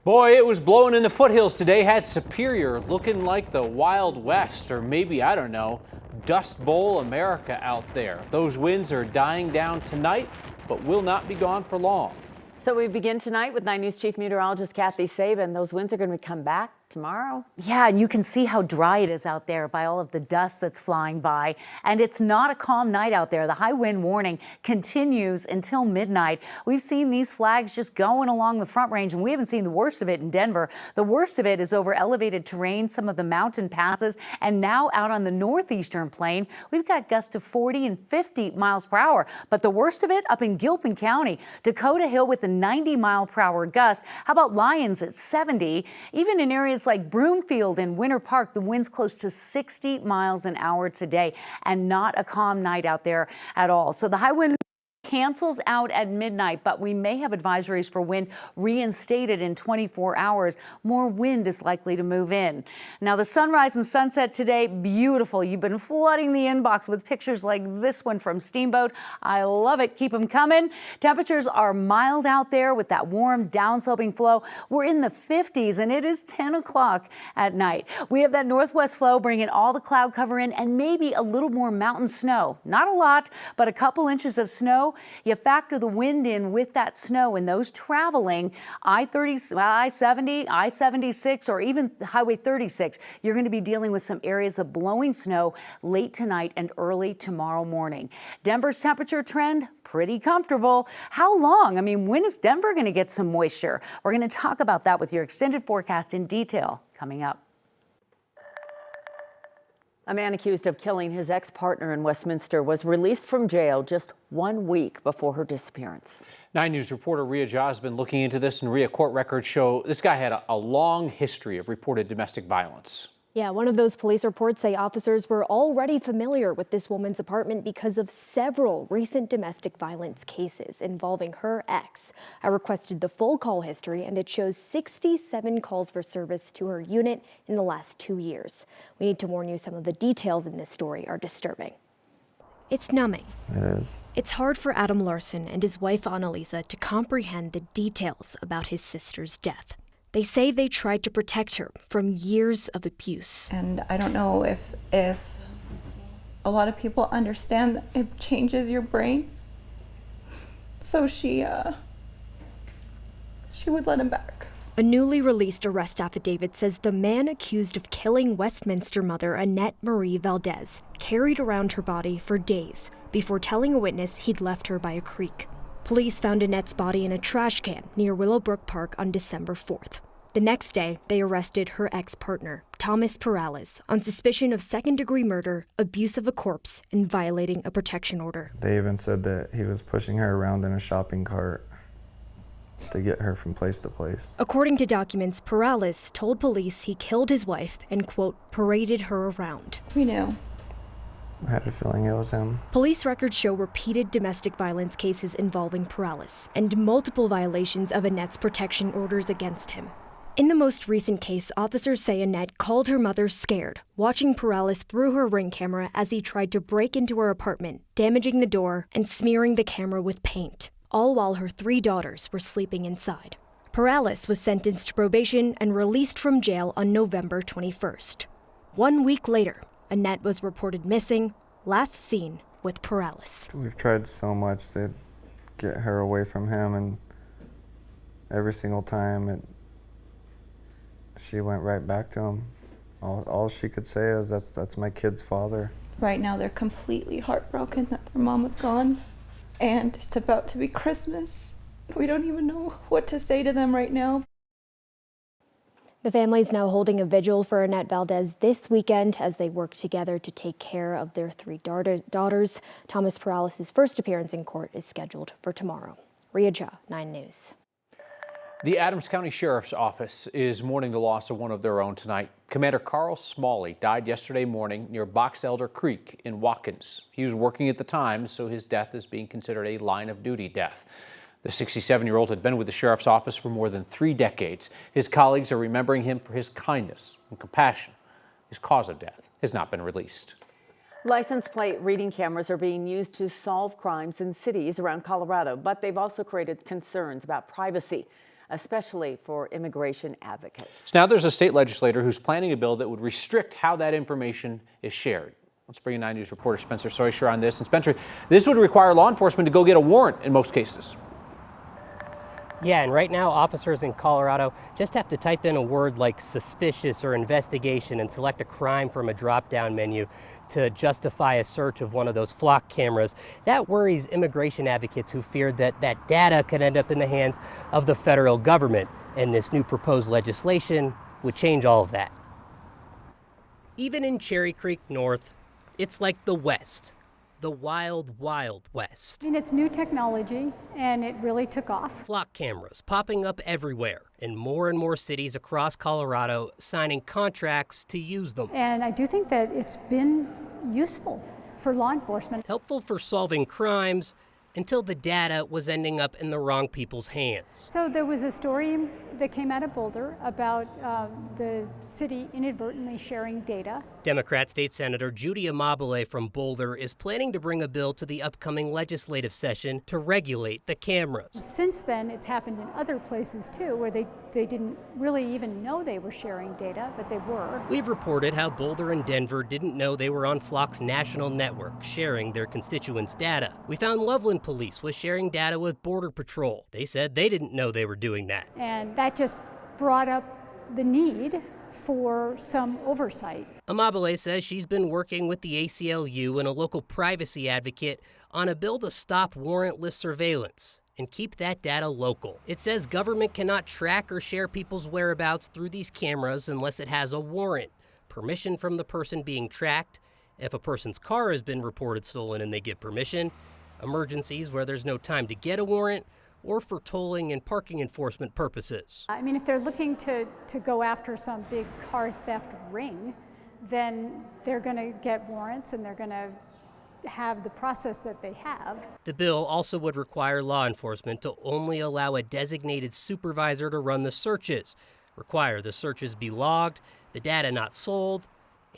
Boy, it was blowing in the foothills today. Had Superior looking like the Wild West, or maybe, I don't know, Dust Bowl America out there. Those winds are dying down tonight, but will not be gone for long. So we begin tonight with 9 News Chief Meteorologist Kathy Sabin. Those winds are going to come back tomorrow. Yeah, and you can see how dry it is out there by all of the dust that's flying by. And it's not a calm night out there. The high wind warning continues until midnight. We've seen these flags just going along the Front Range, and we haven't seen the worst of it in Denver. The worst of it is over elevated terrain, some of the mountain passes, and now out on the northeastern plain, we've got gusts of 40 and 50 miles per hour. But the worst of it up in Gilpin County, Dakota Hill with a 90-mile-per-hour gust. How about Lyons at 70? Even in areas like Broomfield and Winter Park, the winds close to 60 miles an hour today, and not a calm night out there at all. So the high wind cancels out at midnight, but we may have advisories for wind reinstated in 24 hours. More wind is likely to move in. Now, the sunrise and sunset today, beautiful. You've been flooding the inbox with pictures like this one from Steamboat. I love it. Keep them coming. Temperatures are mild out there with that warm downsloping flow. We're in the 50s and it is 10 o'clock at night. We have that northwest flow bringing all the cloud cover in and maybe a little more mountain snow. Not a lot, but a couple inches of snow. You factor the wind in with that snow, and those traveling I-30, I-70, I-76, or even Highway 36, you're going to be dealing with some areas of blowing snow late tonight and early tomorrow morning. Denver's temperature trend, pretty comfortable. How long? I mean, when is Denver going to get some moisture? We're going to talk about that with your extended forecast in detail coming up. A man accused of killing his ex-partner in Westminster was released from jail just 1 week before her disappearance. 9 News reporter Ria Jha has been looking into this, and Ria, court records show this guy had a long history of reported domestic violence. Yeah, one of those police reports say officers were already familiar with this woman's apartment because of several recent domestic violence cases involving her ex. I requested the full call history, and it shows 67 calls for service to her unit in the last 2 years. We need to warn you, some of the details in this story are disturbing. It's numbing. It is. It's hard for Adam Larson and his wife Annalisa to comprehend the details about his sister's death. They say they tried to protect her from years of abuse. And I don't know if a lot of people understand that it changes your brain. So she would let him back. A newly released arrest affidavit says the man accused of killing Westminster mother Annette Marie Valdez carried around her body for days before telling a witness he'd left her by a creek. Police found Annette's body in a trash can near Willowbrook Park on December 4th. The next day, they arrested her ex-partner, Thomas Perales, on suspicion of second-degree murder, abuse of a corpse, and violating a protection order. They even said that he was pushing her around in a shopping cart to get her from place to place. According to documents, Perales told police he killed his wife and, quote, paraded her around. We knew. I had a feeling it was him. Police records show repeated domestic violence cases involving Perales and multiple violations of Annette's protection orders against him. In the most recent case, officers say Annette called her mother scared, watching Perales through her Ring camera as he tried to break into her apartment, damaging the door and smearing the camera with paint, all while her 3 daughters were sleeping inside. Perales was sentenced to probation and released from jail on November 21st. 1 week later, Annette was reported missing, last seen with Perales. We've tried so much to get her away from him, and every single time she went right back to him. All she could say is, that's my kid's father. Right now they're completely heartbroken that their mom is gone, and it's about to be Christmas. We don't even know what to say to them right now. The family is now holding a vigil for Annette Valdez this weekend as they work together to take care of their 3 daughters. Thomas Perales' first appearance in court is scheduled for tomorrow. Ria Jha, 9 News. The Adams County Sheriff's Office is mourning the loss of one of their own tonight. Commander Carl Smalley died yesterday morning near Box Elder Creek in Watkins. He was working at the time, so his death is being considered a line-of-duty death. The 67-year-old had been with the sheriff's office for more than 3 decades. His colleagues are remembering him for his kindness and compassion. His cause of death has not been released. License plate reading cameras are being used to solve crimes in cities around Colorado, but they've also created concerns about privacy. especially for immigration advocates. So now there's a state legislator who's planning a bill that would restrict how that information is shared. Let's bring in 9 News reporter Spencer Soisher on this. And Spencer, this would require law enforcement to go get a warrant in most cases. Yeah, and right now officers in Colorado just have to type in a word like suspicious or investigation and select a crime from a drop-down menu to justify a search of one of those flock cameras. That worries immigration advocates who feared that that data could end up in the hands of the federal government, and this new proposed legislation would change all of that. Even in Cherry Creek North, it's like the West. The wild, wild West. I mean, it's new technology, and it really took off. Flock cameras popping up everywhere, and more cities across Colorado signing contracts to use them. And I do think that it's been useful for law enforcement. Helpful for solving crimes until the data was ending up in the wrong people's hands. So there was a story that came out of Boulder about the city inadvertently sharing data. Democrat State Senator Judy Amabile from Boulder is planning to bring a bill to the upcoming legislative session to regulate the cameras. Since then, it's happened in other places too, where they didn't really even know they were sharing data, but they were. We've reported how Boulder and Denver didn't know they were on Flock's national network, sharing their constituents' data. We found Loveland Police was sharing data with Border Patrol. They said they didn't know they were doing that. And that just brought up the need for some oversight. Amabile says she's been working with the ACLU and a local privacy advocate on a bill to stop warrantless surveillance and keep that data local. It says government cannot track or share people's whereabouts through these cameras unless it has a warrant, permission from the person being tracked, if a person's car has been reported stolen and they get permission, emergencies where there's no time to get a warrant, or for tolling and parking enforcement purposes. I mean, if they're looking to go after some big car theft ring, then they're going to get warrants and they're going to have the process that they have. The bill also would require law enforcement to only allow a designated supervisor to run the searches, require the searches be logged, the data not sold,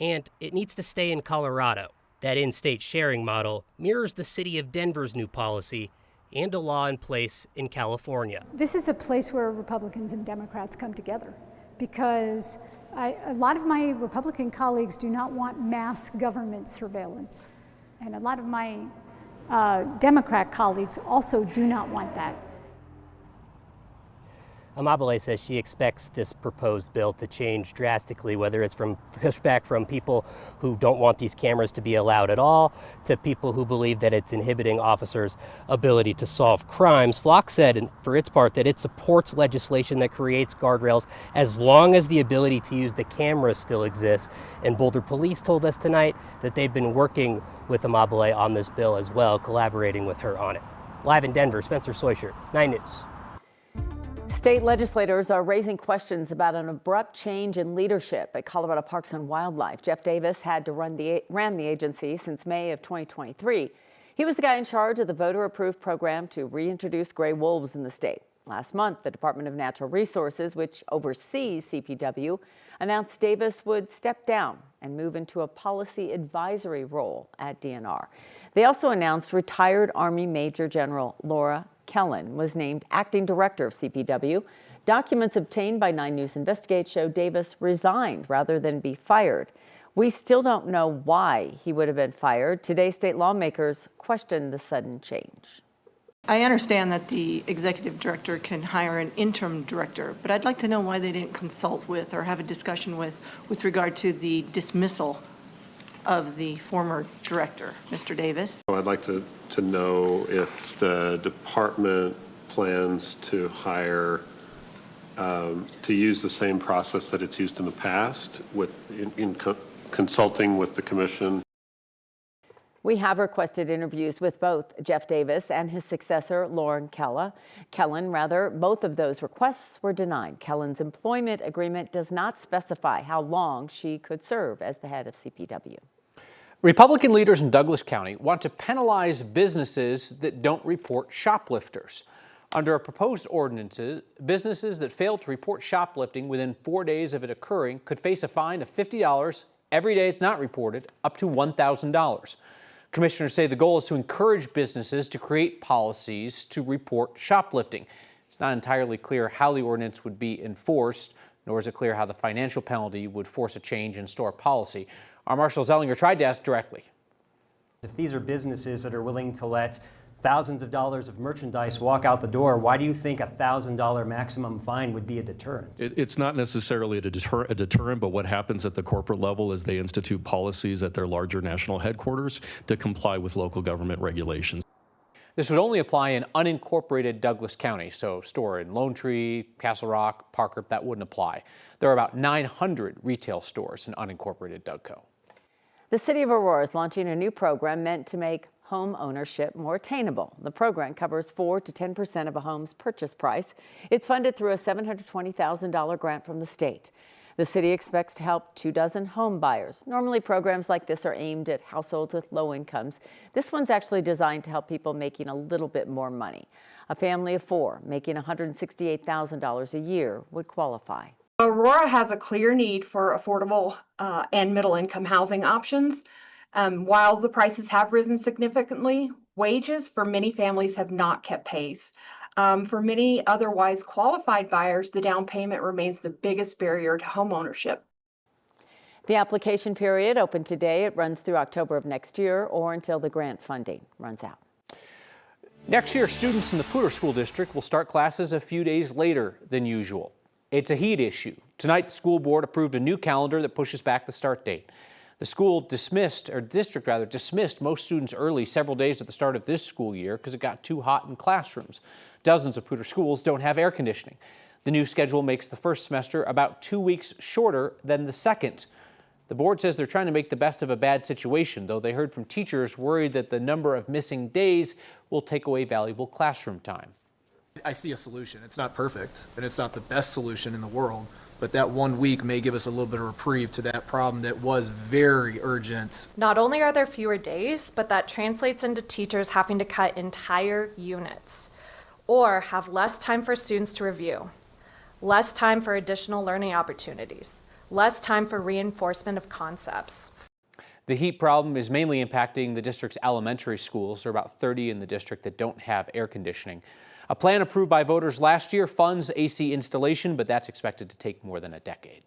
and it needs to stay in Colorado. That in-state sharing model mirrors the city of Denver's new policy and a law in place in California. This is a place where Republicans and Democrats come together because a lot of my Republican colleagues do not want mass government surveillance. And a lot of my Democrat colleagues also do not want that. Amabile says she expects this proposed bill to change drastically, whether it's from pushback from people who don't want these cameras to be allowed at all, to people who believe that it's inhibiting officers' ability to solve crimes. Flock said, for its part, that it supports legislation that creates guardrails as long as the ability to use the cameras still exists. And Boulder Police told us tonight that they've been working with Amabile on this bill as well, collaborating with her on it. Live in Denver, Spencer Soisher, 9 News. State legislators are raising questions about an abrupt change in leadership at Colorado Parks and Wildlife. Jeff Davis had to ran the agency since May of 2023. He was the guy in charge of the voter-approved program to reintroduce gray wolves in the state. Last month, the Department of Natural Resources, which oversees CPW, announced Davis would step down and move into a policy advisory role at DNR. They also announced retired Army Major General Laura Kellen was named acting director of CPW. Documents obtained by 9 News Investigate show Davis resigned rather than be fired. We still don't know why he would have been fired. Today, state lawmakers question the sudden change. I understand that the executive director can hire an interim director, but I'd like to know why they didn't consult with or have a discussion with regard to the dismissal of the former director, Mr. Davis. I'd like to know if the department plans to hire, to use the same process that it's used in the past in consulting with the commission. We have requested interviews with both Jeff Davis and his successor, Lauren Kellen. Both of those requests were denied. Kellen's employment agreement does not specify how long she could serve as the head of CPW. Republican leaders in Douglas County want to penalize businesses that don't report shoplifters. Under a proposed ordinance, businesses that fail to report shoplifting within 4 days of it occurring could face a fine of $50 every day it's not reported, up to $1,000. Commissioners say the goal is to encourage businesses to create policies to report shoplifting. It's It's not entirely clear how the ordinance would be enforced, nor is it clear how the financial penalty would force a change in store policy. Our Marshall Zellinger tried to ask directly. If these are businesses that are willing to let thousands of dollars of merchandise walk out the door, why do you think a $1,000 maximum fine would be a deterrent? It's not necessarily a deterrent, but what happens at the corporate level is they institute policies at their larger national headquarters to comply with local government regulations. This would only apply in unincorporated Douglas County, so store in Lone Tree, Castle Rock, Parker, that wouldn't apply. There are about 900 retail stores in unincorporated Dougco. The city of Aurora is launching a new program meant to make home ownership more attainable. The program covers 4 to 10% of a home's purchase price. It's funded through a $720,000 grant from the state. The city expects to help 24 home buyers. Normally, programs like this are aimed at households with low incomes. This one's actually designed to help people making a little bit more money. A family of 4 making $168,000 a year would qualify. Aurora has a clear need for affordable and middle-income housing options. While the prices have risen significantly, wages for many families have not kept pace. For many otherwise qualified buyers, the down payment remains the biggest barrier to home ownership. The application period opened today. It runs through October of next year or until the grant funding runs out. Next year, students in the Poudre School District will start classes a few days later than usual. It's a heat issue. Tonight, the school board approved a new calendar that pushes back the start date. The district dismissed most students early several days at the start of this school year because it got too hot in classrooms. Dozens of Poudre schools don't have air conditioning. The new schedule makes the first semester about 2 weeks shorter than the second. The board says they're trying to make the best of a bad situation, though they heard from teachers worried that the number of missing days will take away valuable classroom time. I see a solution. It's not perfect, and it's not the best solution in the world, but that 1 week may give us a little bit of reprieve to that problem that was very urgent. Not only are there fewer days, but that translates into teachers having to cut entire units or have less time for students to review, less time for additional learning opportunities, less time for reinforcement of concepts. The heat problem is mainly impacting the district's elementary schools. There are about 30 in the district that don't have air conditioning. A plan approved by voters last year funds AC installation, but that's expected to take more than a decade.